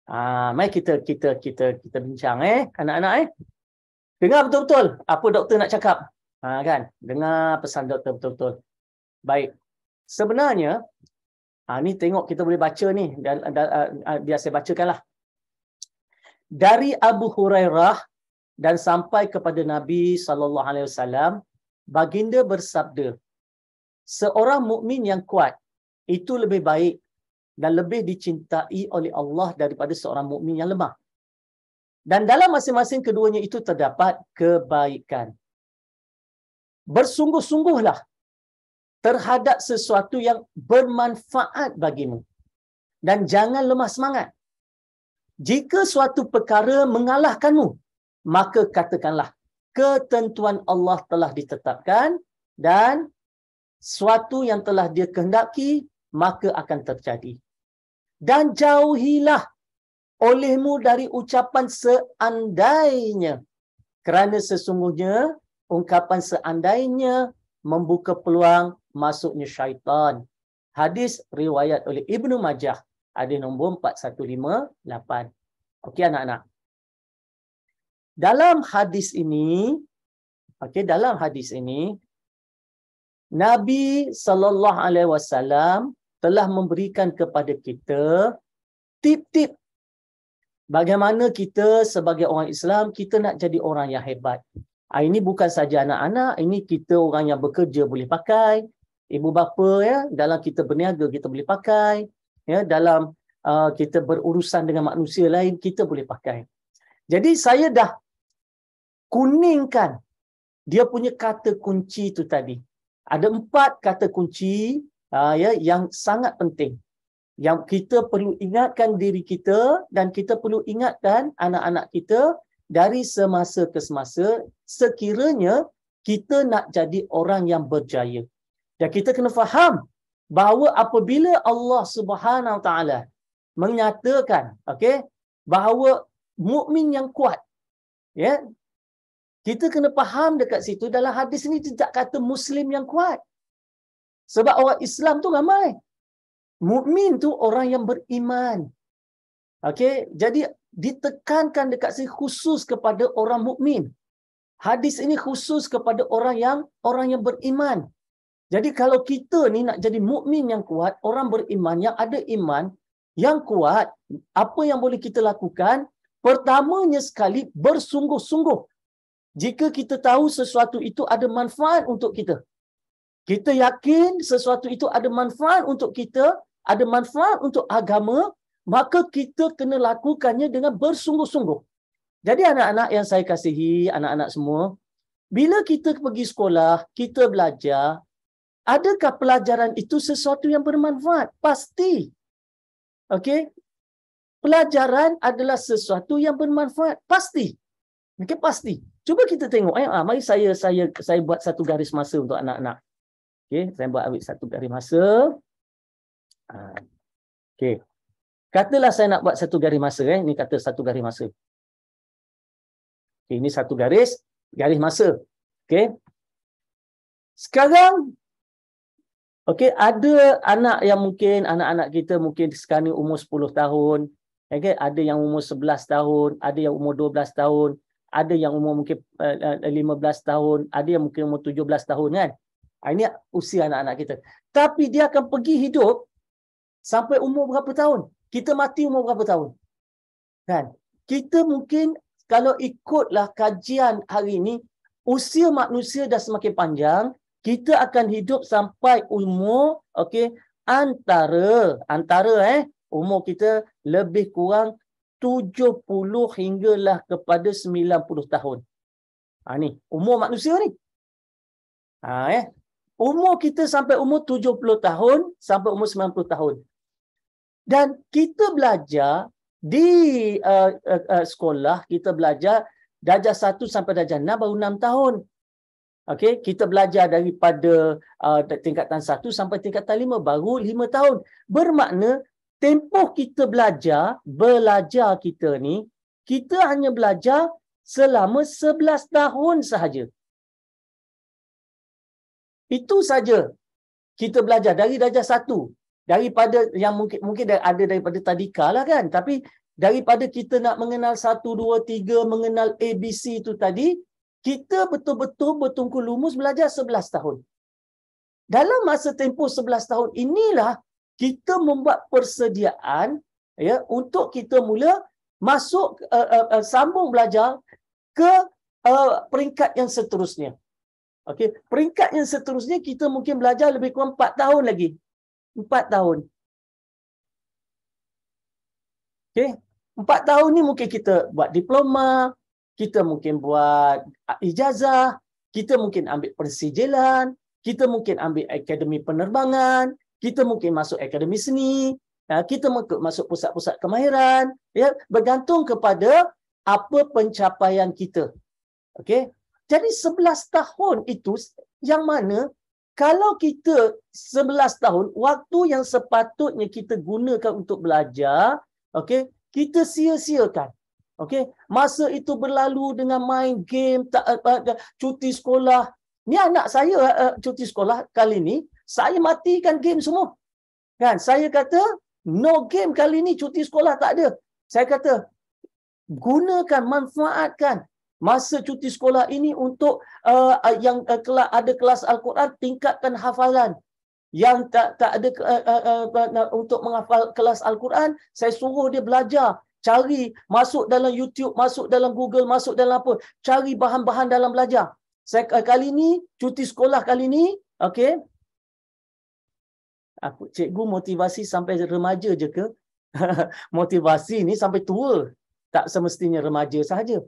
Mari kita bincang anak-anak Dengar betul-betul apa doktor nak cakap. Kan? Dengar pesan doktor betul-betul. Baik. Sebenarnya ni tengok kita boleh baca ni biar saya bacakanlah. Dari Abu Hurairah dan sampai kepada Nabi sallallahu alaihi wasallam, baginda bersabda, seorang mukmin yang kuat itu lebih baik dan lebih dicintai oleh Allah daripada seorang mukmin yang lemah. Dan dalam masing-masing keduanya itu terdapat kebaikan. Bersungguh-sungguhlah terhadap sesuatu yang bermanfaat bagimu. Dan jangan lemah semangat. Jika suatu perkara mengalahkanmu, maka katakanlah, ketentuan Allah telah ditetapkan dan suatu yang telah Dia kehendaki, maka akan terjadi. Dan jauhilah olehmu dari ucapan seandainya. Kerana sesungguhnya ungkapan seandainya membuka peluang masuknya syaitan. Hadis riwayat oleh Ibnu Majah. Hadis nombor 4158. Okey anak-anak. Dalam hadis ini, Nabi sallallahu alaihi wasallam telah memberikan kepada kita tip-tip bagaimana kita sebagai orang Islam, kita nak jadi orang yang hebat. Ini bukan saja anak-anak, ini kita orang yang bekerja boleh pakai, ibu bapa dalam kita berniaga kita boleh pakai, dalam kita berurusan dengan manusia lain kita boleh pakai. Jadi saya dah kuningkan dia punya kata kunci tu tadi. Ada 4 kata kunci yang sangat penting, yang kita perlu ingatkan diri kita dan kita perlu ingatkan anak-anak kita dari semasa ke semasa sekiranya kita nak jadi orang yang berjaya. Dan kita kena faham bahawa apabila Allah Subhanahu Wa Taala menyatakan bahawa mukmin yang kuat, kita kena faham dekat situ dalam hadis ini tidak kata muslim yang kuat. Sebab orang Islam tu ramai. Mukmin tu orang yang beriman. Jadi ditekankan dekat sini khusus kepada orang mukmin. Hadis ini khusus kepada orang yang beriman. Jadi kalau kita ni nak jadi mukmin yang kuat, orang beriman yang ada iman yang kuat, apa yang boleh kita lakukan? Pertamanya sekali bersungguh-sungguh. Jika kita tahu sesuatu itu ada manfaat untuk kita, kita yakin sesuatu itu ada manfaat untuk kita, ada manfaat untuk agama, maka kita kena lakukannya dengan bersungguh-sungguh. Jadi anak-anak yang saya kasihi, anak-anak semua, bila kita pergi sekolah, kita belajar, adakah pelajaran itu sesuatu yang bermanfaat? Pasti. Pelajaran adalah sesuatu yang bermanfaat. Pasti. Pasti. Cuba kita tengok. Mari saya buat satu garis masa untuk anak-anak. Saya buat ambil satu garis masa. Katalah saya nak buat satu garis masa. Ini kata satu garis masa. Ini satu garis masa. Sekarang, ada anak yang mungkin, anak-anak kita mungkin sekarang ni umur 10 tahun. Ada yang umur 11 tahun, ada yang umur 12 tahun, ada yang umur mungkin 15 tahun, ada yang mungkin umur 17 tahun kan. Ini usia anak-anak kita. Tapi dia akan pergi hidup sampai umur berapa tahun? Kita mati umur berapa tahun? Kan? Kita mungkin kalau ikutlah kajian hari ini, usia manusia dah semakin panjang, kita akan hidup sampai umur antara umur kita lebih kurang 70 hinggalah kepada 90 tahun. Ni umur manusia ni. Umur kita sampai umur 70 tahun sampai umur 90 tahun. Dan kita belajar di sekolah, kita belajar darjah 1 sampai darjah 6 baru 6 tahun. Kita belajar daripada tingkatan 1 sampai tingkatan 5 baru 5 tahun. Bermakna tempoh kita belajar kita ni, kita hanya belajar selama 11 tahun sahaja. Itu saja kita belajar dari darjah 1. Daripada yang mungkin ada daripada tadika lah kan. Tapi Daripada kita nak mengenal 1, 2, 3, mengenal ABC itu tadi, kita betul-betul bertungku lumus belajar 11 tahun. Dalam masa tempoh 11 tahun inilah kita membuat persediaan ya untuk kita mula masuk sambung belajar ke peringkat yang seterusnya. Okey, peringkat yang seterusnya kita mungkin belajar lebih kurang 4 tahun lagi. 4 tahun. Okey, 4 tahun ni mungkin kita buat diploma, kita mungkin buat ijazah, kita mungkin ambil persijilan, kita mungkin ambil akademi penerbangan, kita mungkin masuk akademi seni, kita masuk pusat-pusat kemahiran, ya, bergantung kepada apa pencapaian kita. Okey. Jadi 11 tahun itu yang mana kalau kita 11 tahun waktu yang sepatutnya kita gunakan untuk belajar, okey, kita sia-siakan. Okey, masa itu berlalu dengan main game, cuti sekolah. Ni anak saya cuti sekolah kali ni, saya matikan game semua. Kan, saya kata no game kali ni, cuti sekolah tak ada. Saya kata gunakan, manfaatkan masa cuti sekolah ini untuk yang ada kelas Al-Quran, tingkatkan hafalan. Yang tak ada untuk menghafal kelas Al-Quran, saya suruh dia belajar, cari, masuk dalam YouTube, masuk dalam Google, masuk dalam apa, cari bahan-bahan dalam belajar. Saya kali ni cuti sekolah kali ni, okey. Aku cikgu motivasi sampai remaja je ke? Motivasi ni sampai tua. Tak semestinya remaja sahaja.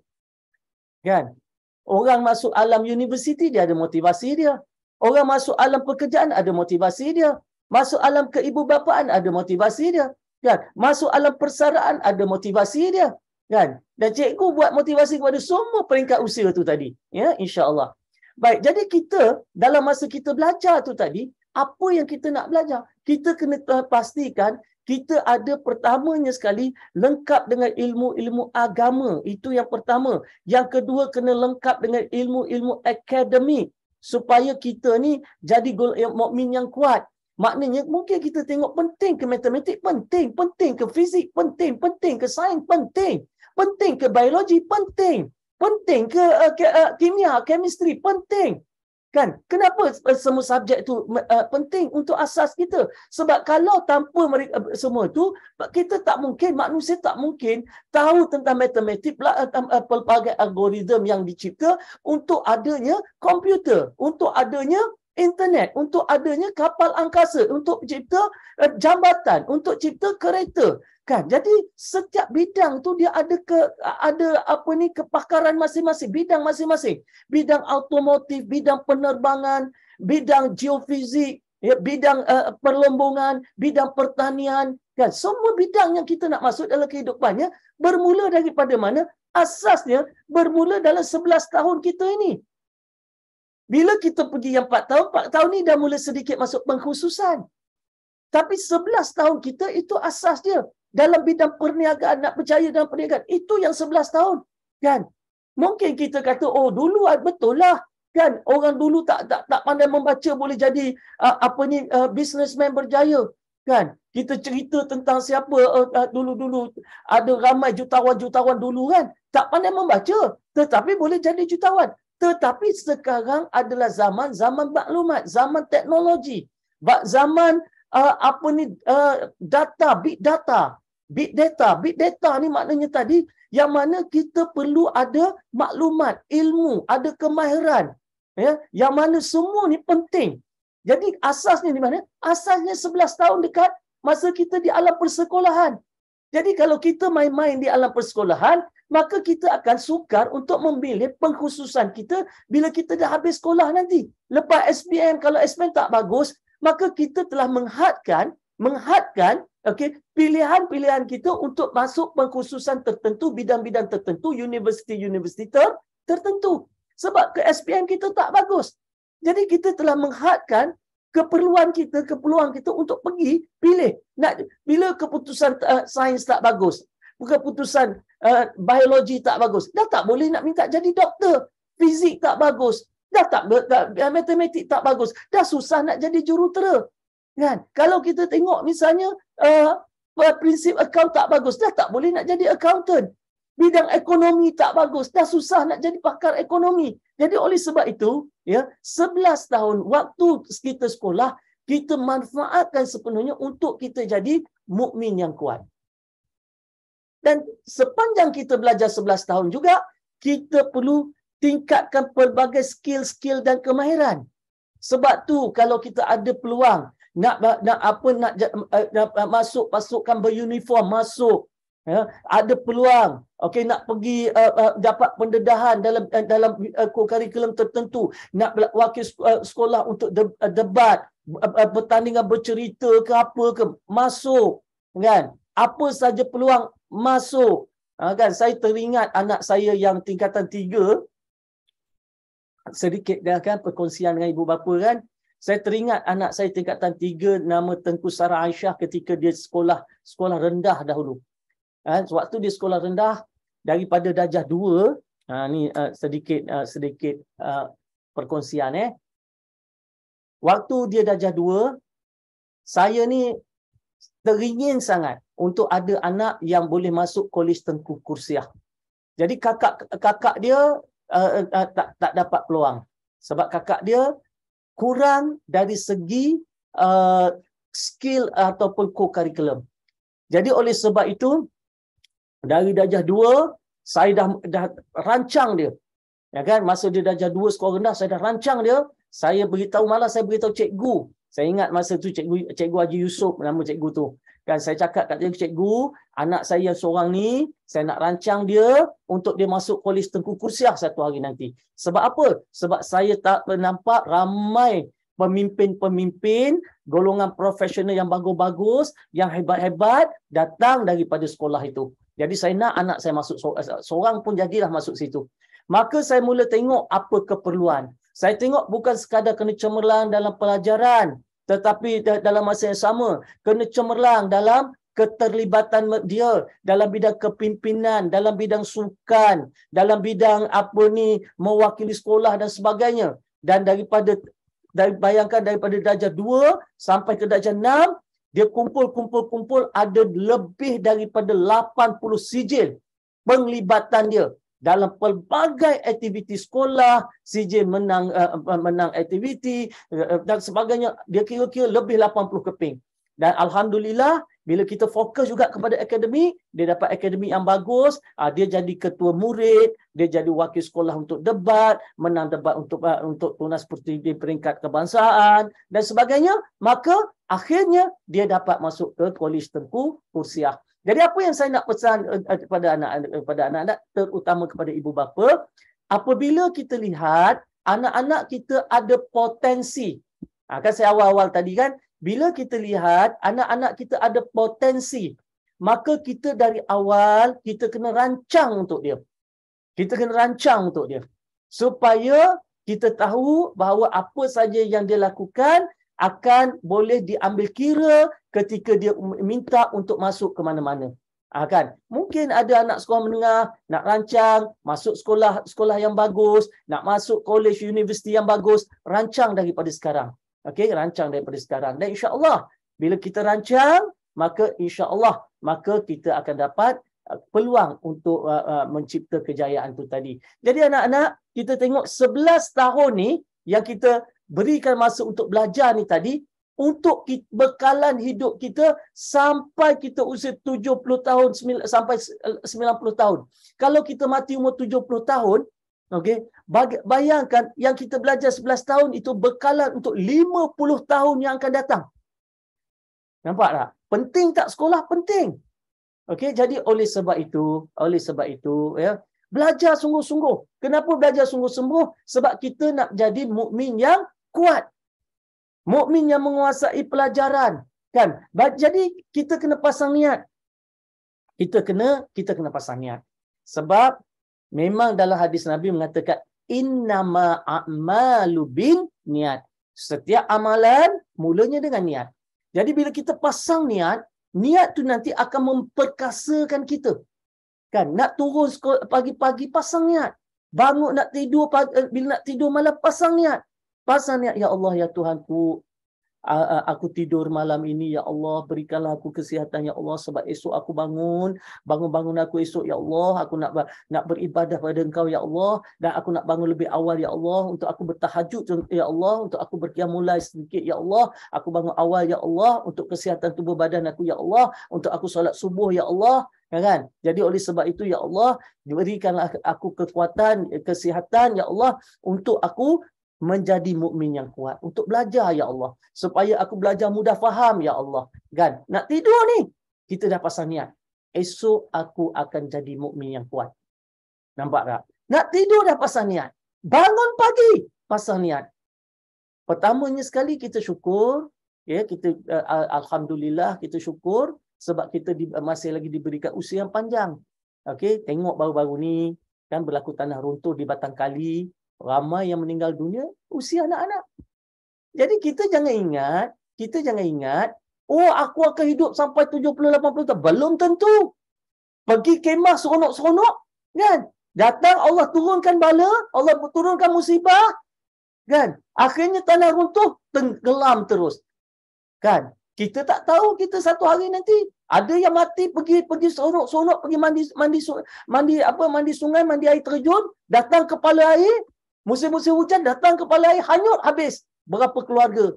Kan? Orang masuk alam universiti dia ada motivasi dia. Orang masuk alam pekerjaan ada motivasi dia. Masuk alam keibubapaan ada motivasi dia. Kan? Masuk alam persaraan ada motivasi dia. Kan? Dan cikgu buat motivasi kepada semua peringkat usia tu tadi. Ya, insya-Allah. Baik, jadi kita dalam masa kita belajar tu tadi, apa yang kita nak belajar? Kita kena pastikan kita ada pertamanya sekali lengkap dengan ilmu-ilmu agama. Itu yang pertama. Yang kedua kena lengkap dengan ilmu-ilmu akademik supaya kita ni jadi mukmin yang kuat. Maknanya mungkin kita tengok penting ke matematik, penting ke fizik, penting ke sains, penting ke biologi, penting ke kimia, chemistry, penting. Kan? Kenapa semua subjek tu penting untuk asas kita? Sebab kalau tanpa mereka semua tu, kita tak mungkin, manusia tak mungkin tahu tentang matematik, pelbagai algoritma yang dicipta untuk adanya komputer, untuk adanya internet, untuk adanya kapal angkasa, untuk cipta jambatan, untuk cipta kereta. Kan? Jadi setiap bidang tu dia ada apa ni kepakaran masing-masing, bidang masing-masing. Bidang automotif, bidang penerbangan, bidang geofizik, ya, bidang perlombongan, bidang pertanian, kan? Semua bidang yang kita nak masuk dalam kehidupannya bermula daripada mana? Asasnya bermula dalam 11 tahun kita ini. Bila kita pergi yang 4 tahun ni dah mula sedikit masuk pengkhususan. Tapi 11 tahun kita itu asas dia. Dalam bidang perniagaan, nak berjaya dalam perniagaan, itu yang 11 tahun. Kan? Mungkin kita kata, oh dulu betul lah. Kan? Orang dulu tak pandai membaca boleh jadi businessman berjaya. Kan? Kita cerita tentang siapa dulu-dulu. Ada ramai jutawan-jutawan dulu kan. Tak pandai membaca. Tetapi boleh jadi jutawan. Tetapi sekarang adalah zaman maklumat, zaman teknologi, zaman big data ni maknanya tadi yang mana kita perlu ada maklumat, ilmu, ada kemahiran, ya, yang mana semua ni penting. Jadi asasnya di mana? Asasnya 11 tahun dekat masa kita di alam persekolahan. Jadi kalau kita main-main di alam persekolahan, maka kita akan sukar untuk memilih pengkhususan kita bila kita dah habis sekolah nanti. Lepas SPM, kalau SPM tak bagus, maka kita telah menghadkan okey, pilihan-pilihan kita untuk masuk pengkhususan tertentu, bidang-bidang tertentu, universiti-universiti tertentu. Sebab ke SPM kita tak bagus. Jadi kita telah menghadkan keperluan kita untuk pergi pilih. Bila keputusan sains tak bagus, keputusan biologi tak bagus, dah tak boleh nak minta jadi doktor. Fizik tak bagus, matematik tak bagus, dah susah nak jadi jurutera. Kan? Kalau kita tengok misalnya prinsip account tak bagus, dah tak boleh nak jadi accountant. Bidang ekonomi tak bagus, dah susah nak jadi pakar ekonomi. Jadi oleh sebab itu, ya, 11 tahun waktu kita sekolah, kita manfaatkan sepenuhnya untuk kita jadi mukmin yang kuat. Dan sepanjang kita belajar 11 tahun juga, kita perlu tingkatkan pelbagai skill-skill dan kemahiran. Sebab tu kalau kita ada peluang nak masuk pasukan beruniform, masuk, ya, ada peluang, okey, nak pergi dapat pendedahan dalam kurikulum tertentu, nak wakil sekolah untuk debat, pertandingan bercerita ke apa ke, masuk, kan? Apa saja peluang, masuk. Kan, saya teringat anak saya yang tingkatan 3, sedikit dah kan perkongsian dengan ibu bapa kan. Saya teringat anak saya tingkatan 3 nama Tengku Sarah Aisyah ketika dia sekolah rendah dahulu. Waktu dia sekolah rendah daripada darjah 2, ni sedikit perkongsian Waktu dia darjah 2, saya ni teringin sangat untuk ada anak yang boleh masuk Kolej Tengku Kursiah. Jadi kakak dia tak dapat peluang sebab kakak dia kurang dari segi skill ataupun co-curriculum. Jadi oleh sebab itu dari darjah 2 saya dah rancang dia. Ya kan, masa dia darjah 2 sekolah rendah saya dah rancang dia. Saya beritahu cikgu. Saya ingat masa tu cikgu Haji Yusof, nama cikgu tu. Kan saya cakap kat cikgu, anak saya yang seorang ni, saya nak rancang dia untuk dia masuk Kolej Tengku Kursiah satu hari nanti. Sebab apa? Sebab saya tak nampak ramai pemimpin-pemimpin golongan profesional yang bagus-bagus, yang hebat-hebat datang daripada sekolah itu. Jadi saya nak anak saya masuk, seorang pun jadilah masuk situ. Maka saya mula tengok apa keperluan. Saya tengok bukan sekadar kena cemerlang dalam pelajaran, tetapi dalam masa yang sama kena cemerlang dalam keterlibatan dia dalam bidang kepimpinan, dalam bidang sukan, dalam bidang mewakili sekolah dan sebagainya. Dan bayangkan daripada darjah 2 sampai ke darjah 6, dia kumpul ada lebih daripada 80 sijil penglibatan dia dalam pelbagai aktiviti sekolah, sijil menang aktiviti dan sebagainya. Dia kira-kira lebih 80 keping. Dan alhamdulillah, bila kita fokus juga kepada akademik, dia dapat akademik yang bagus, dia jadi ketua murid, dia jadi wakil sekolah untuk debat, menang debat untuk tunas seperti di peringkat kebangsaan dan sebagainya. Maka akhirnya dia dapat masuk ke Kolej Tengku Kursiah. Jadi apa yang saya nak pesan kepada anak-anak, terutama kepada ibu bapa, apabila kita lihat anak-anak kita ada potensi. Kan saya awal-awal tadi kan, bila kita lihat anak-anak kita ada potensi, maka kita dari awal kita kena rancang untuk dia. Kita kena rancang untuk dia. Supaya kita tahu bahawa apa saja yang dia lakukan akan boleh diambil kira ketika dia minta untuk masuk ke mana-mana. Kan? Mungkin ada anak sekolah menengah nak rancang masuk sekolah yang bagus, nak masuk kolej universiti yang bagus, rancang daripada sekarang. Okey, rancang daripada sekarang. Dan insya-Allah bila kita rancang, maka insya-Allah kita akan dapat peluang untuk mencipta kejayaan tu tadi. Jadi anak-anak, kita tengok 11 tahun ni yang kita berikan masa untuk belajar ni tadi, untuk bekalan hidup kita sampai kita usia 70 tahun sampai 90 tahun. Kalau kita mati umur 70 tahun, okey, bayangkan yang kita belajar 11 tahun itu bekalan untuk 50 tahun yang akan datang. Nampak tak? Penting tak sekolah? Penting. Okey, jadi oleh sebab itu ya, belajar sungguh-sungguh. Kenapa belajar sungguh-sungguh? Sebab kita nak jadi mukmin yang kuat. Mukmin yang menguasai pelajaran, kan? Jadi kita kena pasang niat. Kita kena pasang niat. Sebab memang dalam hadis Nabi mengatakan innama a'malu bin niat. Setiap amalan mulanya dengan niat. Jadi bila kita pasang niat tu nanti akan memperkasakan kita. Kan? Nak turun pagi-pagi pasang niat. Bangun nak tidur bila nak tidur malam pasang niat. Pasang niat, ya Allah ya Tuhanku, Aku tidur malam ini, ya Allah, berikanlah aku kesihatan, ya Allah, sebab esok aku bangun aku esok, ya Allah, aku nak beribadah pada Engkau, ya Allah, dan aku nak bangun lebih awal, ya Allah, untuk aku bertahajud, ya Allah, untuk aku berqiyamul lail sedikit, ya Allah, aku bangun awal, ya Allah, untuk kesihatan tubuh badan aku, ya Allah, untuk aku solat subuh, ya Allah, kan? Jadi oleh sebab itu, ya Allah, berikanlah aku kekuatan, kesihatan, ya Allah, untuk aku menjadi mukmin yang kuat, untuk belajar, ya Allah, supaya aku belajar mudah faham, ya Allah, kan? Nak tidur ni, kita dah pasang niat, esok aku akan jadi mukmin yang kuat. Nampak tak? Nak tidur dah pasang niat, bangun pagi pasang niat. Pertamanya sekali kita syukur, ya, kita alhamdulillah, kita syukur sebab kita masih lagi diberikan usia yang panjang. Okey, tengok baru-baru ni kan berlaku tanah runtuh di Batang Kali, ramai yang meninggal dunia usia anak-anak. Jadi kita jangan ingat, oh aku akan hidup sampai 70-80 tahun. Belum tentu. Pergi kemah seronok-seronok, kan? Datang Allah turunkan bala, Allah turunkan musibah, kan? Akhirnya tanah runtuh, tenggelam terus. Kan? Kita tak tahu kita satu hari nanti ada yang mati pergi seronok-seronok pergi mandi sungai, mandi air terjun, datang kepala air, musim-musim hujan datang kepala air, hanyut habis berapa keluarga.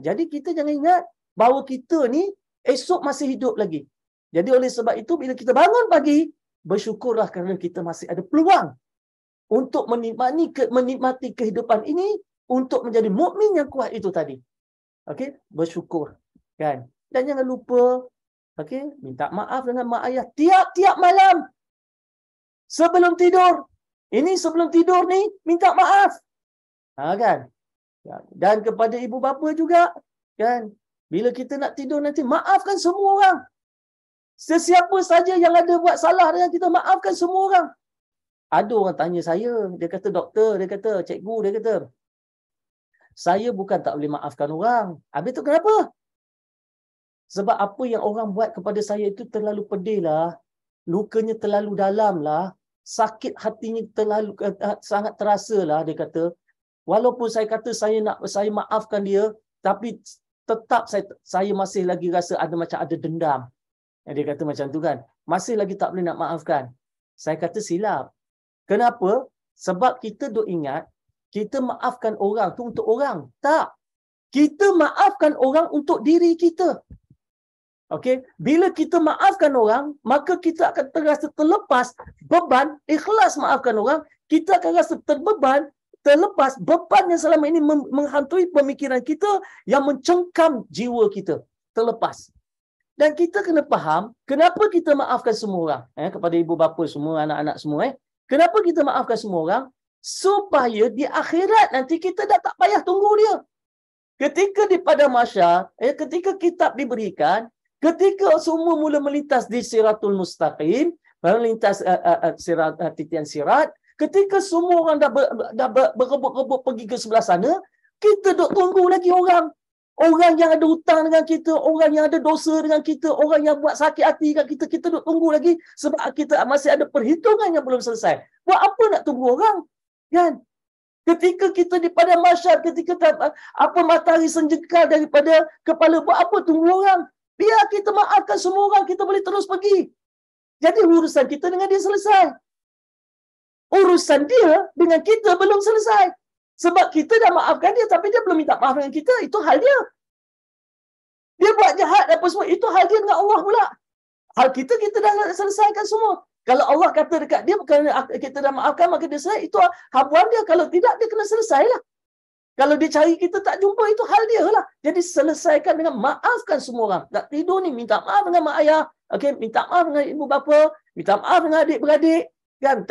Jadi kita jangan ingat bahawa kita ni esok masih hidup lagi. Jadi oleh sebab itu bila kita bangun pagi, bersyukurlah kerana kita masih ada peluang untuk menikmati kehidupan ini, untuk menjadi mukmin yang kuat itu tadi. Okey, bersyukur, kan? Dan jangan lupa, okey, minta maaf dengan mak ayah tiap-tiap malam sebelum tidur. Ini sebelum tidur ni minta maaf. Kan? Dan kepada ibu bapa juga, kan? Bila kita nak tidur nanti, maafkan semua orang. Sesiapa saja yang ada buat salah dengan kita, maafkan semua orang. Ada orang tanya saya, dia kata doktor, dia kata cikgu, dia kata saya bukan tak boleh maafkan orang. Habis tu kenapa? Sebab apa yang orang buat kepada saya itu terlalu pedih lah. Lukanya terlalu dalam lah. Sakit hatinya terlalu sangat terasa lah, dia kata. Walaupun saya kata saya maafkan dia, tapi tetap saya masih lagi rasa macam ada dendam. Dia kata macam tu kan. Masih lagi tak boleh nak maafkan. Saya kata silap. Kenapa? Sebab kita duk ingat, kita maafkan orang tu untuk orang. Tak. Kita maafkan orang untuk diri kita. Okey, bila kita maafkan orang, maka kita akan terasa terlepas beban, ikhlas maafkan orang, kita akan rasa terlepas beban yang selama ini menghantui pemikiran kita, yang mencengkam jiwa kita, terlepas. Dan kita kena faham kenapa kita maafkan semua orang, kepada ibu bapa semua, anak-anak semua, kenapa kita maafkan semua orang? Supaya di akhirat nanti kita dah tak payah tunggu dia. Ketika di padang mahsyar, ketika kitab diberikan, ketika semua mula melintas di Siratul Mustaqim, melintas titian sirat, ketika semua orang dah berebut-rebut pergi ke sebelah sana, kita duk tunggu lagi orang. Orang yang ada hutang dengan kita, orang yang ada dosa dengan kita, orang yang buat sakit hati dengan kita, kita duk tunggu lagi sebab kita masih ada perhitungan yang belum selesai. Buat apa nak tunggu orang? Kan? Ketika kita di padang mahsyar, ketika matahari senjekal daripada kepala, buat apa tunggu orang? Biar kita maafkan semua orang, kita boleh terus pergi. Jadi urusan kita dengan dia selesai. Urusan dia dengan kita belum selesai. Sebab kita dah maafkan dia, tapi dia belum minta maaf dengan kita. Itu hal dia. Dia buat jahat apa semua, itu hal dia dengan Allah pula. Hal kita dah selesaikan semua. Kalau Allah kata dekat dia, kerana kita dah maafkan, maka dia selesai. Itu habuan dia. Kalau tidak, dia kena selesailah. Kalau dia cari kita tak jumpa, itu hal dia lah. Jadi selesaikan dengan maafkan semua orang. Tak tidur ni, minta maaf dengan mak ayah. Okay? Minta maaf dengan ibu bapa. Minta maaf dengan adik-beradik. Kan?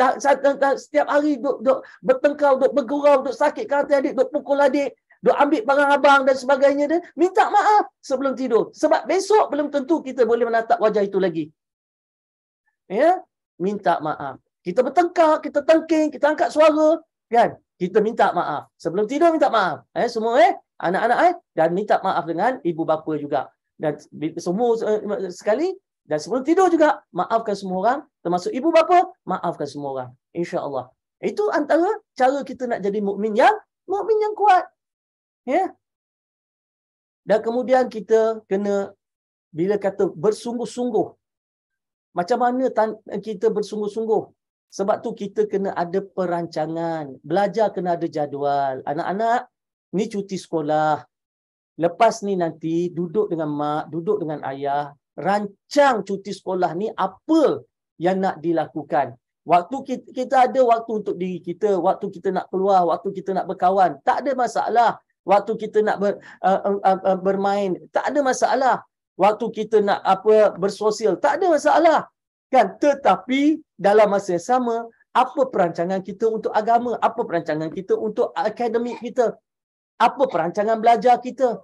Setiap hari duk bertengkar, duk bergurau, duk sakit hati adik, duk pukul adik, duk ambil barang abang dan sebagainya. Minta maaf sebelum tidur. Sebab besok belum tentu kita boleh menatap wajah itu lagi. Ya? Minta maaf. Kita bertengkar, kita tengking, kita angkat suara. Kan? Kita minta maaf. Sebelum tidur minta maaf. Semua anak-anak dan minta maaf dengan ibu bapa juga. Dan semua sekali. Dan sebelum tidur juga, maafkan semua orang. Termasuk ibu bapa, maafkan semua orang. InsyaAllah. Itu antara cara kita nak jadi mukmin yang kuat. Ya. Dan kemudian kita kena, bila kata bersungguh-sungguh, macam mana kita bersungguh-sungguh? Sebab tu kita kena ada perancangan. Belajar kena ada jadual. Anak-anak, ni cuti sekolah. Lepas ni nanti duduk dengan mak, duduk dengan ayah, rancang cuti sekolah ni apa yang nak dilakukan. Waktu kita ada waktu untuk diri kita, waktu kita nak keluar, waktu kita nak berkawan, tak ada masalah. Waktu kita nak bermain, tak ada masalah. Waktu kita nak bersosial, tak ada masalah. Kan? Tetapi dalam masa yang sama, apa perancangan kita untuk agama? Apa perancangan kita untuk akademik kita? Apa perancangan belajar kita?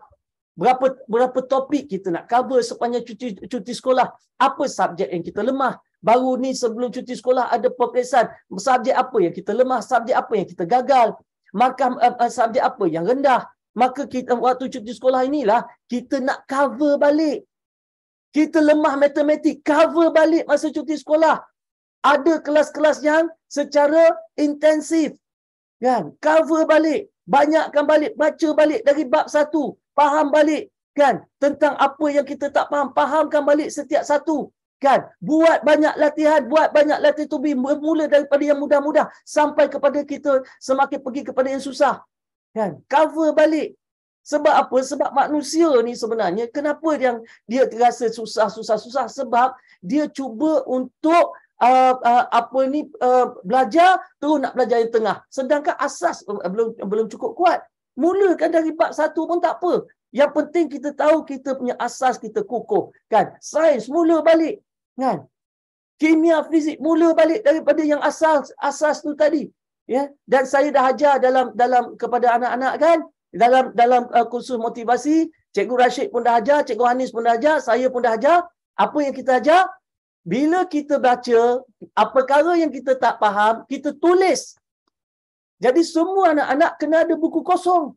Berapa topik kita nak cover sepanjang cuti sekolah? Apa subjek yang kita lemah? Baru ni sebelum cuti sekolah ada peperiksaan. Subjek apa yang kita lemah? Subjek apa yang kita gagal? Markah subjek apa yang rendah? Maka kita waktu cuti sekolah inilah kita nak cover balik. Kita lemah matematik, cover balik masa cuti sekolah. Ada kelas-kelas yang secara intensif. Kan? Cover balik. Banyakkan balik, baca balik dari bab 1, faham balik kan tentang apa yang kita tak faham, fahamkan balik setiap satu kan. Buat banyak latihan tubi, bermula daripada yang mudah-mudah sampai kepada kita semakin pergi kepada yang susah kan. Cover balik. Sebab apa? Sebab manusia ni sebenarnya kenapa dia terasa susah sebab dia cuba untuk belajar terus nak belajar yang tengah, sedangkan asas belum cukup kuat. Mulakan dari bab 1 pun tak apa. Yang penting kita tahu kita punya asas kita kukuh kan. Sains mula balik kan. Kimia, fizik mula balik daripada yang asas tu tadi ya. Dan saya dah ajar dalam kepada anak-anak kan, dalam kursus motivasi, Cikgu Rashid pun dah ajar, Cikgu Hanis pun dah ajar, saya pun dah ajar. Apa yang kita ajar? Bila kita baca apa perkara yang kita tak faham, kita tulis. Jadi semua anak-anak kena ada buku kosong.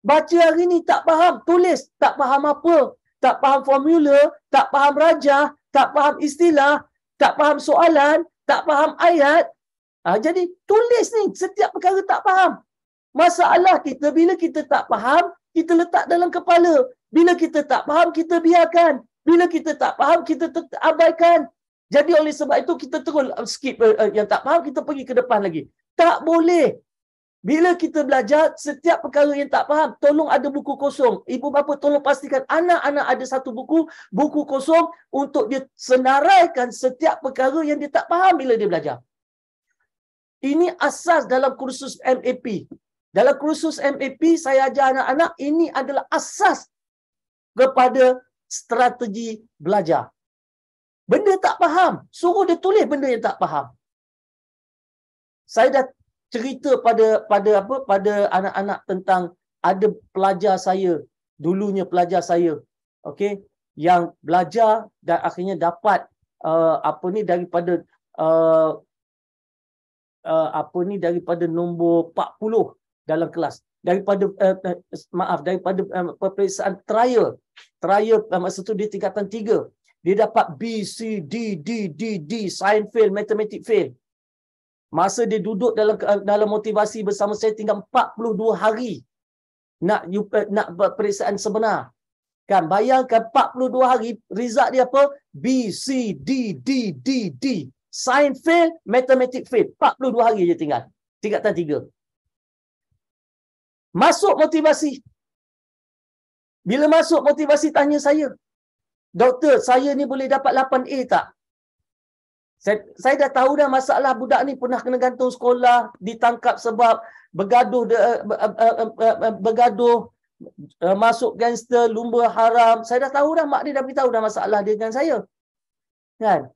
Baca hari ni tak faham, tulis. Tak faham apa? Tak faham formula, tak faham rajah, tak faham istilah, tak faham soalan, tak faham ayat. Jadi tulis ni setiap perkara tak faham. Masalah kita bila kita tak faham, kita letak dalam kepala. Bila kita tak faham, kita biarkan. Bila kita tak faham, kita abaikan. Jadi oleh sebab itu kita terus skip yang tak faham, kita pergi ke depan lagi. Tak boleh. Bila kita belajar, setiap perkara yang tak faham, tolong ada buku kosong. Ibu bapa tolong pastikan anak-anak ada satu buku kosong untuk dia senaraikan setiap perkara yang dia tak faham bila dia belajar. Ini asas dalam kursus MAP. Dalam kursus MAP, saya ajar anak-anak, ini adalah asas kepada strategi belajar. Benda tak faham, suruh dia tulis benda yang tak faham. Saya dah cerita pada anak-anak tentang ada pelajar saya, dulunya pelajar saya, okey, yang belajar dan akhirnya dapat daripada nombor 40 dalam kelas. Daripada peperiksaan trial masa tu dia tingkatan 3. Dia dapat B, C, D, science fail, matematik fail. Masa dia duduk dalam motivasi bersama saya tinggal 42 hari nak peperiksaan sebenar. Kan bayangkan 42 hari result dia apa? B, C, D. Science fail, matematik fail. 42 hari je tinggal. Tingkatan 3. Masuk motivasi. Bila masuk motivasi tanya saya, "Doktor, saya ni boleh dapat 8A tak?" Saya dah tahu dah masalah budak ni pernah kena gantung sekolah, ditangkap sebab bergaduh, masuk gangster, lumba haram. Saya dah tahu dah, mak dia dah beritahu dah masalah dia dengan saya. Kan?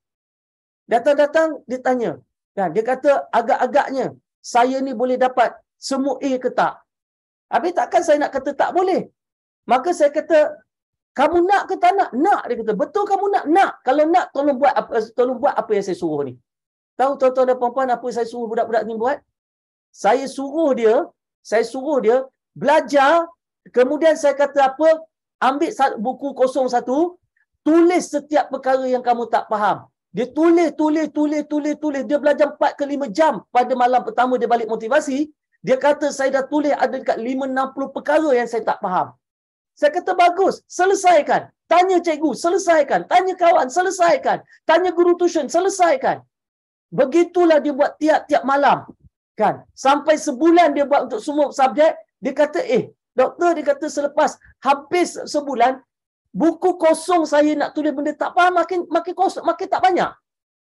Datang-datang dia tanya, kan? Dia kata agak-agaknya saya ni boleh dapat semua A ke tak? Habis takkan saya nak kata tak boleh. Maka saya kata, "Kamu nak ke tak nak?" "Nak," dia kata. "Betul kamu nak?" "Nak. Kalau nak, tolong buat apa yang saya suruh ni." Tahu tuan-tuan dan puan-puan apa saya suruh budak-budak ni buat? Saya suruh dia belajar, kemudian saya kata apa? Ambil buku kosong satu, tulis setiap perkara yang kamu tak faham. Dia tulis. Dia belajar 4 ke 5 jam pada malam pertama dia balik motivasi. Dia kata saya dah tulis ada dekat 5-60 perkara yang saya tak faham. Saya kata bagus, selesaikan. Tanya cikgu, selesaikan. Tanya kawan, selesaikan. Tanya guru tuition, selesaikan. Begitulah dia buat tiap-tiap malam. Kan? Sampai sebulan dia buat untuk semua subjek. Dia kata, doktor, dia kata selepas habis sebulan, buku kosong saya nak tulis benda tak faham, makin kosong, makin tak banyak.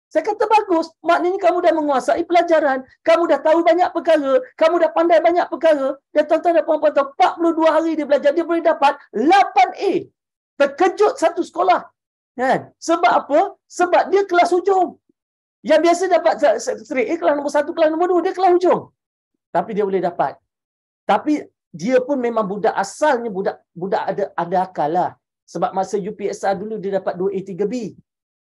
Saya kata bagus, maknanya kamu dah menguasai pelajaran, kamu dah tahu banyak perkara, kamu dah pandai banyak perkara. Dia tuan-tuan dan puan-puan tahu, 42 hari dia belajar, dia boleh dapat 8A. Terkejut satu sekolah. Kan? Sebab apa? Sebab dia kelas hujung. Yang biasa dapat straight A, kelas nombor 1, kelas nombor 2, dia kelas hujung. Tapi dia boleh dapat. Tapi dia pun memang budak asalnya, budak ada akal lah. Sebab masa UPSR dulu dia dapat 2A 3B.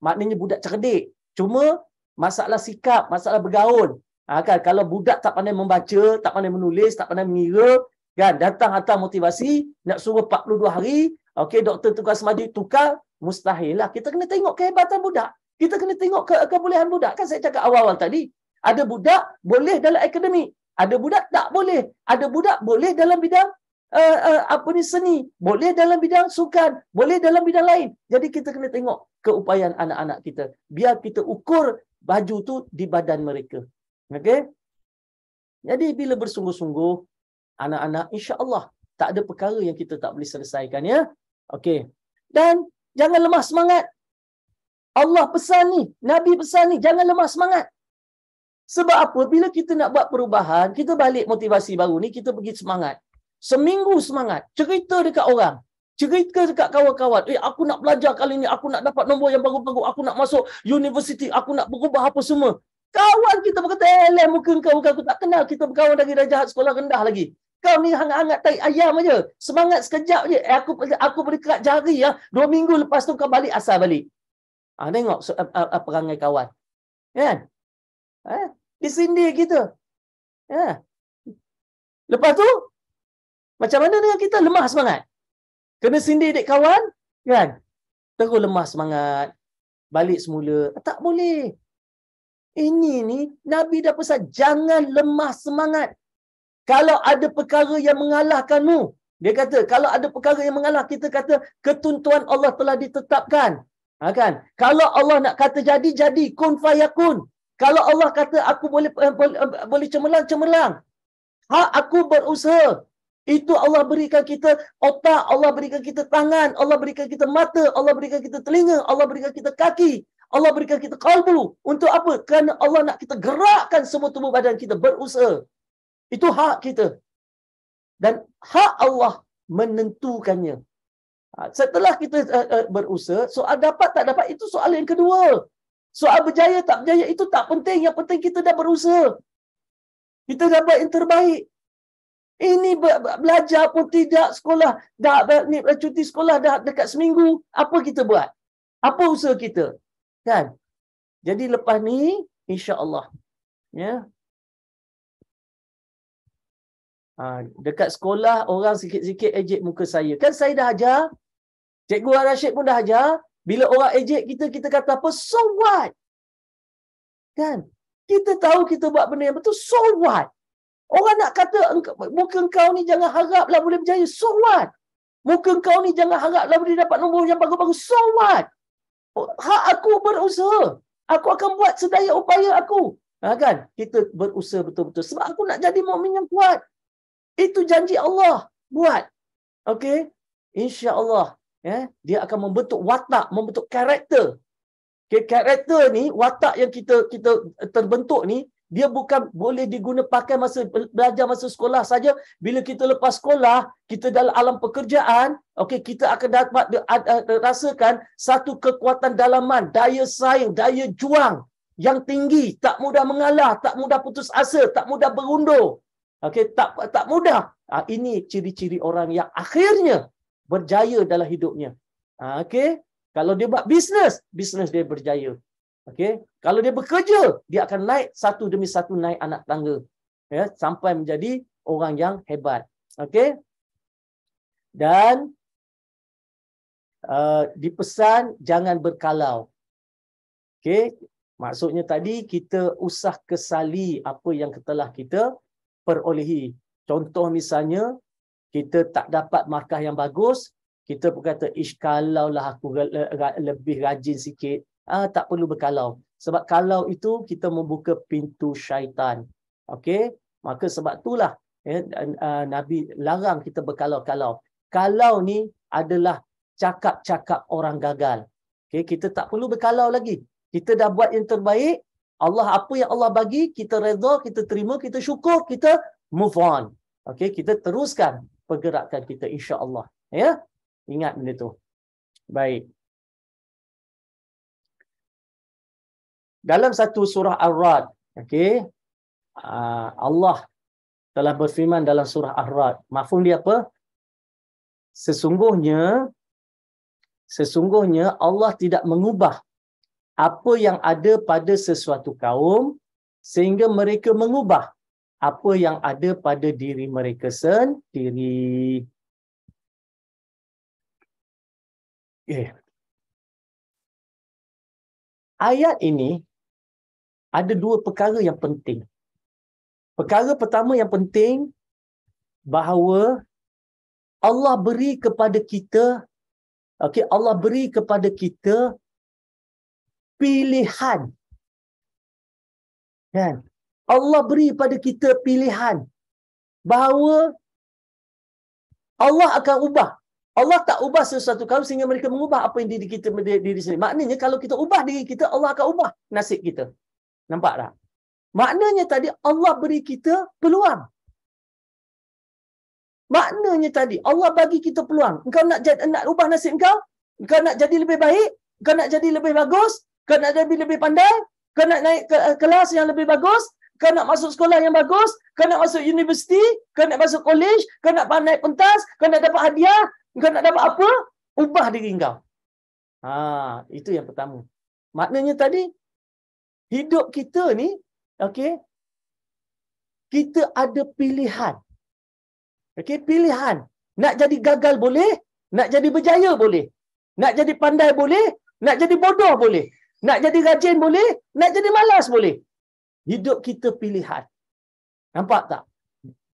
Maknanya budak cerdik. Cuma masalah sikap, masalah bergaul. Kan? Kalau budak tak pandai membaca, tak pandai menulis, tak pandai mengira, kan? Datang hantar motivasi, nak suruh 42 hari, okey, doktor tukar semadi, tukar, mustahil lah. Kita kena tengok kehebatan budak. Kita kena tengok kebolehan budak. Kan saya cakap awal-awal tadi, ada budak boleh dalam akademik, ada budak tak boleh. Ada budak boleh dalam bidang seni, boleh dalam bidang sukan, boleh dalam bidang lain. Jadi kita kena tengok keupayaan anak-anak kita. Biar kita ukur baju tu di badan mereka. Okey? Jadi bila bersungguh-sungguh, anak-anak, insya-Allah tak ada perkara yang kita tak boleh selesaikan, ya. Okey. Dan jangan lemah semangat. Allah pesan ni, Nabi pesan ni, jangan lemah semangat. Sebab apa? Bila kita nak buat perubahan, kita balik motivasi baru ni, kita pergi semangat. Seminggu semangat. Cerita dekat orang. Cerita dekat kawan-kawan. Aku nak belajar kali ni. Aku nak dapat nombor yang bagus-bagus. Aku nak masuk universiti. Aku nak berubah apa semua. Kawan kita berkata, muka kau aku tak kenal. Kita berkawan dari darjah sekolah rendah lagi. Kau ni hangat-hangat tai ayam aja. Semangat sekejap je. Aku boleh kerat jari. 2 minggu lepas tu kau balik asal balik. Tengok perangai kawan. Kan? Disindir kita. Lepas tu, macam mana dengan kita? Lemah semangat. Kena sindir dek kawan, kan? Terus lemah semangat. Balik semula. Tak boleh. Ini ni, Nabi dah pesan, jangan lemah semangat. Kalau ada perkara yang mengalahkanmu, dia kata, kalau ada perkara yang mengalah, kita kata, ketentuan Allah telah ditetapkan. Kan? Kalau Allah nak kata jadi, kun fayakun. Kalau Allah kata, aku boleh cemerlang. Aku berusaha. Itu Allah berikan kita otak, Allah berikan kita tangan, Allah berikan kita mata, Allah berikan kita telinga, Allah berikan kita kaki, Allah berikan kita kalbu. Untuk apa? Kerana Allah nak kita gerakkan semua tubuh badan kita berusaha. Itu hak kita. Dan hak Allah menentukannya. Setelah kita berusaha, soal dapat tak dapat itu soal yang kedua. Soal berjaya tak berjaya itu tak penting. Yang penting kita dah berusaha. Kita dah buat yang terbaik. Ini belajar pun tidak, sekolah dah cuti sekolah dah dekat seminggu, apa kita buat? Apa usaha kita? Kan? Jadi lepas ni insya-Allah, ya. Dekat sekolah orang sikit-sikit ejek muka saya. Kan saya dah ajar. Cikgu Rashid pun dah ajar. Bila orang ejek kita, kita kata apa? So what? Kan? Kita tahu kita buat benda yang betul. So what? Orang nak kata, muka kau ni jangan haraplah boleh berjaya. So what? Muka kau ni jangan haraplah boleh dapat nombor yang bagus-bagus. So what? Hak aku berusaha. Aku akan buat sedaya upaya aku. Kan? Kita berusaha betul-betul. Sebab aku nak jadi mukmin yang kuat. Itu janji Allah. Buat. Okey? InsyaAllah. Dia akan membentuk watak, membentuk karakter. Okay, karakter ni, watak yang kita terbentuk ni, dia bukan boleh digunakan pakai masa belajar masa sekolah saja. Bila kita lepas sekolah, kita dalam alam pekerjaan, okey, kita akan dapat rasakan satu kekuatan dalaman, daya saing, daya juang yang tinggi, tak mudah mengalah, tak mudah putus asa, tak mudah berundur. Okey, tak mudah. Ini ciri-ciri orang yang akhirnya berjaya dalam hidupnya. Okey, kalau dia buat bisnes dia berjaya. Okey, kalau dia bekerja, dia akan naik satu demi satu, naik anak tangga, ya, sampai menjadi orang yang hebat. Okey, dan dipesan jangan berkalau. Okey, maksudnya tadi kita usah kesali apa yang telah kita perolehi. Contoh misalnya, kita tak dapat markah yang bagus, kita pun kata, kalaulah aku lebih rajin sikit, tak perlu berkalau. Sebab kalau itu kita membuka pintu syaitan. Okey? Maka sebab itulah Nabi larang kita berkalau-kalau. Kalau ni adalah cakap-cakap orang gagal. Okey, kita tak perlu berkalau lagi. Kita dah buat yang terbaik. Allah apa yang Allah bagi, kita redha, kita terima, kita syukur, kita move on. Okey, kita teruskan pergerakan kita insya-Allah. Ya? Ingat benda tu. Baik. Dalam satu surah Ar-Ra'd, okey, Allah telah berfirman dalam surah Ar-Ra'd. Mafhum dia apa? Sesungguhnya Allah tidak mengubah apa yang ada pada sesuatu kaum sehingga mereka mengubah apa yang ada pada diri mereka sendiri. Ayat ini ada dua perkara yang penting. Perkara pertama yang penting, bahawa Allah beri kepada kita, okey, Allah beri kepada kita pilihan. Kan? Allah beri pada kita pilihan bahawa Allah akan ubah. Allah tak ubah sesuatu kaum sehingga mereka mengubah apa yang diri kita diri sendiri. Maknanya kalau kita ubah diri kita, Allah akan ubah nasib kita. Nampak tak? Maknanya tadi Allah beri kita peluang. Maknanya tadi Allah bagi kita peluang. Engkau nak ubah nasib engkau? Engkau nak jadi lebih baik? Engkau nak jadi lebih bagus? Engkau nak jadi lebih pandai? Engkau nak naik ke kelas yang lebih bagus? Kau nak masuk sekolah yang bagus? Kau nak masuk universiti? Kau nak masuk college? Kau nak naik pentas? Kau nak dapat hadiah? Kau nak dapat apa? Ubah diri kau. Itu yang pertama. Maknanya tadi, hidup kita ni, okey, kita ada pilihan. Okey, pilihan. Nak jadi gagal boleh, nak jadi berjaya boleh. Nak jadi pandai boleh, nak jadi bodoh boleh. Nak jadi rajin boleh, nak jadi malas boleh. Hidup kita pilihan. Nampak tak?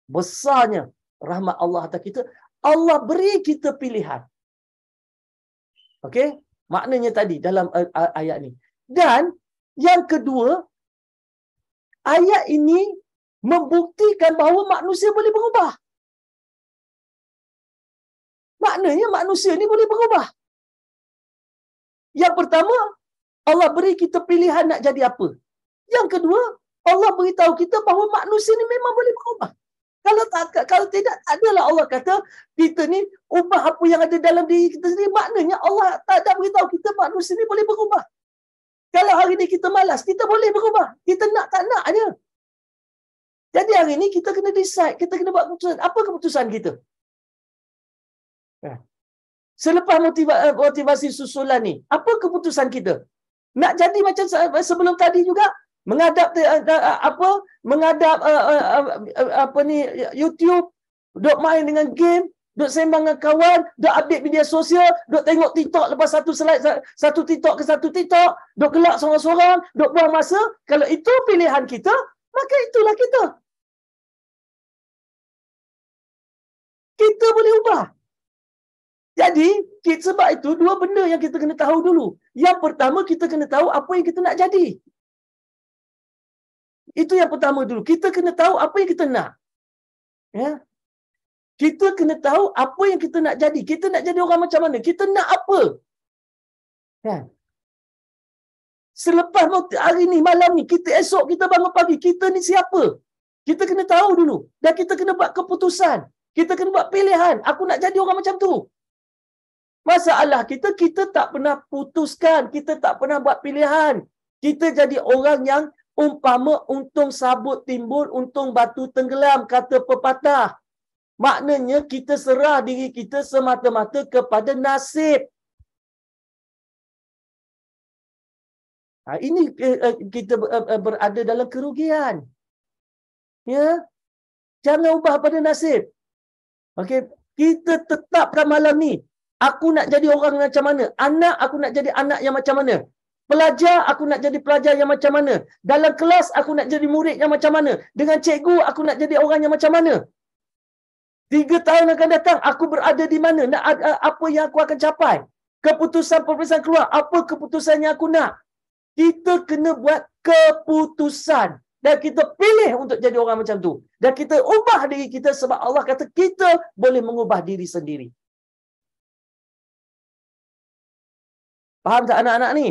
Besarnya rahmat Allah atas kita. Allah beri kita pilihan. Okey? Maknanya tadi dalam ayat ni. Dan yang kedua, ayat ini membuktikan bahawa manusia boleh berubah. Maknanya manusia ni boleh berubah. Yang pertama, Allah beri kita pilihan nak jadi apa. Yang kedua, Allah beritahu kita bahawa manusia ni memang boleh berubah. Kalau tidak, adalah Allah kata kita ni ubah apa yang ada dalam diri kita sendiri. Maknanya Allah tak ada beritahu kita manusia ni boleh berubah. Kalau hari ni kita malas, kita boleh berubah. Kita nak tak nak aja. Jadi hari ni kita kena decide, kita kena buat keputusan. Apa keputusan kita? Selepas motivasi susulan ni, apa keputusan kita? Nak jadi macam sebelum tadi juga, menghadap YouTube, duk main dengan game, duk sembang dengan kawan, duk update media sosial, duk tengok TikTok lepas satu slide, satu TikTok ke satu TikTok, duk gelak sorang-sorang, duk buang masa. Kalau itu pilihan kita, maka itulah kita. Kita boleh ubah. Jadi, sebab itu dua benda yang kita kena tahu dulu. Yang pertama, kita kena tahu apa yang kita nak jadi. Itu yang pertama dulu. Kita kena tahu apa yang kita nak. Ya. Kita kena tahu apa yang kita nak jadi. Kita nak jadi orang macam mana? Kita nak apa? Ya. Selepas hari ni, malam ni, esok kita bangun pagi, kita ni siapa? Kita kena tahu dulu. Dan kita kena buat keputusan. Kita kena buat pilihan. Aku nak jadi orang macam tu. Masalah kita tak pernah putuskan. Kita tak pernah buat pilihan. Kita jadi orang yang umpama untung sabut timbul, untung batu tenggelam, kata pepatah. Maknanya kita serah diri kita semata-mata kepada nasib. Ini kita berada dalam kerugian. Ya, jangan ubah pada nasib. Okey, kita tetapkan malam ni. Aku nak jadi orang macam mana? Anak, aku nak jadi anak yang macam mana? Pelajar, aku nak jadi pelajar yang macam mana? Dalam kelas, aku nak jadi murid yang macam mana? Dengan cikgu, aku nak jadi orang yang macam mana? 3 tahun akan datang, aku berada di mana? Apa yang aku akan capai? Keputusan keluar. Apa keputusan yang aku nak? Kita kena buat keputusan. Dan kita pilih untuk jadi orang macam tu. Dan kita ubah diri kita sebab Allah kata kita boleh mengubah diri sendiri. Faham tak anak-anak ni?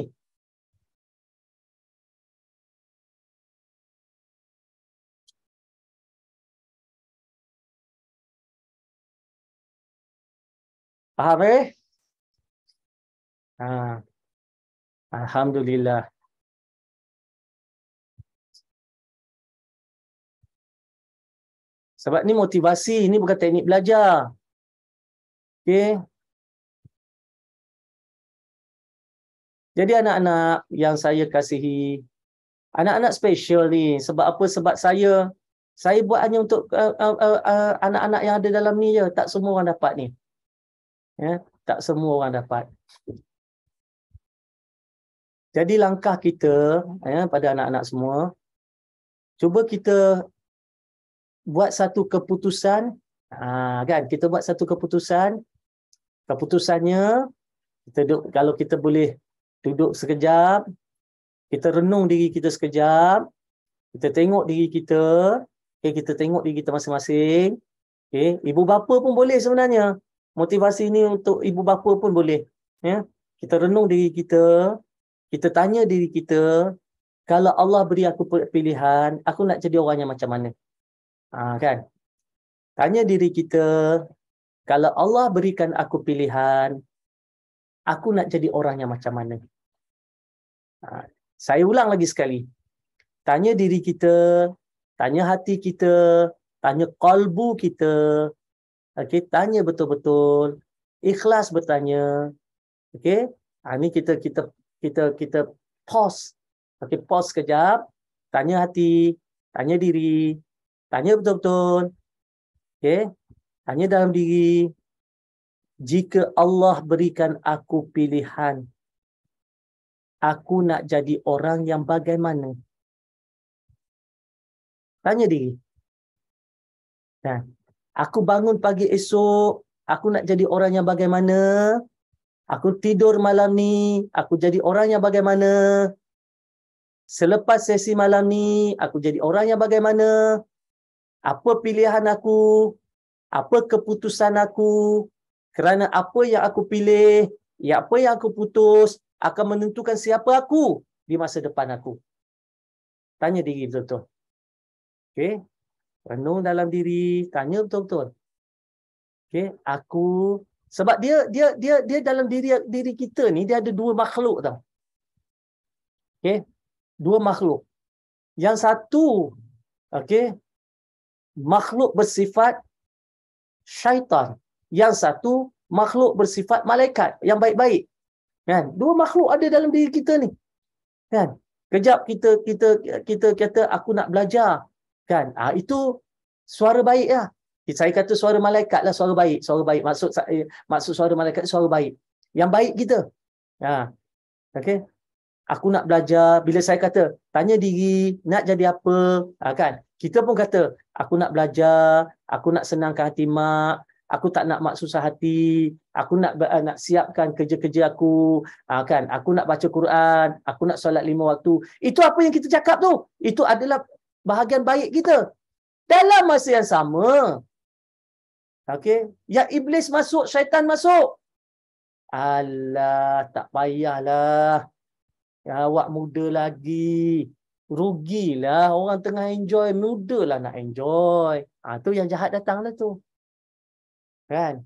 Faham Alhamdulillah. Sebab ni motivasi, ni bukan teknik belajar. Okey. Jadi anak-anak yang saya kasihi, anak-anak special ni. Sebab apa? Sebab saya buat hanya untuk anak-anak yang ada dalam ni je. Tak semua orang dapat ni. Ya, tak semua orang dapat. Jadi langkah kita pada anak-anak semua, cuba kita buat satu keputusan, kan? Kita buat satu keputusan. Keputusannya kita kalau kita boleh duduk sekejap, kita renung diri kita sekejap, kita tengok diri kita, kita tengok diri kita masing-masing. Ibu bapa pun boleh sebenarnya. Motivasi ni untuk ibu bapa pun boleh. Ya, kita renung diri kita, kita tanya diri kita, kalau Allah beri aku pilihan, aku nak jadi orang yang macam mana? Kan? Tanya diri kita, kalau Allah berikan aku pilihan, aku nak jadi orang yang macam mana? Saya ulang lagi sekali. Tanya diri kita, tanya hati kita, tanya qalbu kita. Okey, tanya betul-betul, ikhlas bertanya. Okey? Ni kita pause. Okey, pause sekejap. Tanya hati, tanya diri, tanya betul-betul. Okey? Tanya dalam diri, jika Allah berikan aku pilihan, aku nak jadi orang yang bagaimana? Tanya diri. Nah, aku bangun pagi esok, aku nak jadi orang yang bagaimana? Aku tidur malam ni, aku jadi orang yang bagaimana? Selepas sesi malam ni, aku jadi orang yang bagaimana? Apa pilihan aku? Apa keputusan aku? Kerana apa yang aku pilih, apa yang aku putus, akan menentukan siapa aku di masa depan aku. Tanya diri betul-betul. Okey? Renung dalam diri, tanya betul-betul. Okey, aku sebab dia dalam diri kita ni dia ada 2 makhluk tau. Okey? 2 makhluk. Yang satu, okey, makhluk bersifat syaitan. Yang satu makhluk bersifat malaikat yang baik-baik. Kan? 2 makhluk ada dalam diri kita ni. Kan? Kejap kita kata aku nak belajar. Kan? Itu suara baik lah. Saya kata suara malaikat lah suara baik. Suara baik. Maksud suara malaikat suara baik. Yang baik kita. Okey. Aku nak belajar. Bila saya kata, tanya diri, nak jadi apa? Kan? Kita pun kata, aku nak belajar, aku nak senangkan hati mak, aku tak nak mak susah hati, aku nak siapkan kerja-kerja aku, kan? Aku nak baca Quran, aku nak solat 5 waktu. Itu apa yang kita cakap tu. Itu adalah bahagian baik kita. Dalam masa yang sama, okey, yang iblis masuk, syaitan masuk. Alah, tak payahlah. Awak muda lagi. Rugilah orang tengah enjoy, mudalah nak enjoy. Tu yang jahat datanglah tu. Kan?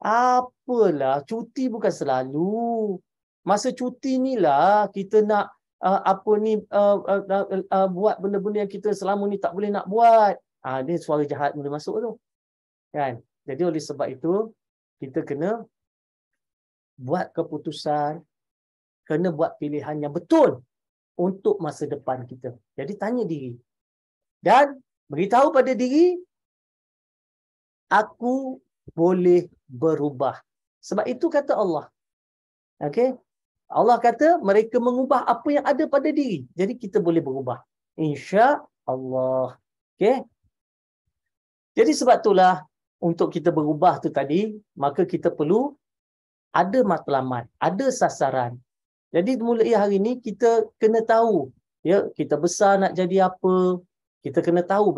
Apalah, cuti bukan selalu. Masa cuti ni lah kita nak buat benda-benda yang kita selama ni tak boleh nak buat. Dia suara jahat mula masuk tu. Kan? Jadi oleh sebab itu kita kena buat keputusan, kena buat pilihan yang betul untuk masa depan kita. Jadi tanya diri. Dan beritahu pada diri, aku boleh berubah. Sebab itu kata Allah. Okey? Allah kata mereka mengubah apa yang ada pada diri. Jadi kita boleh berubah. Insya-Allah. Okey? Jadi sebab itulah untuk kita berubah tu tadi, maka kita perlu ada matlamat, ada sasaran. Jadi mulai hari ni kita kena tahu, ya, kita besar nak jadi apa, kita kena tahu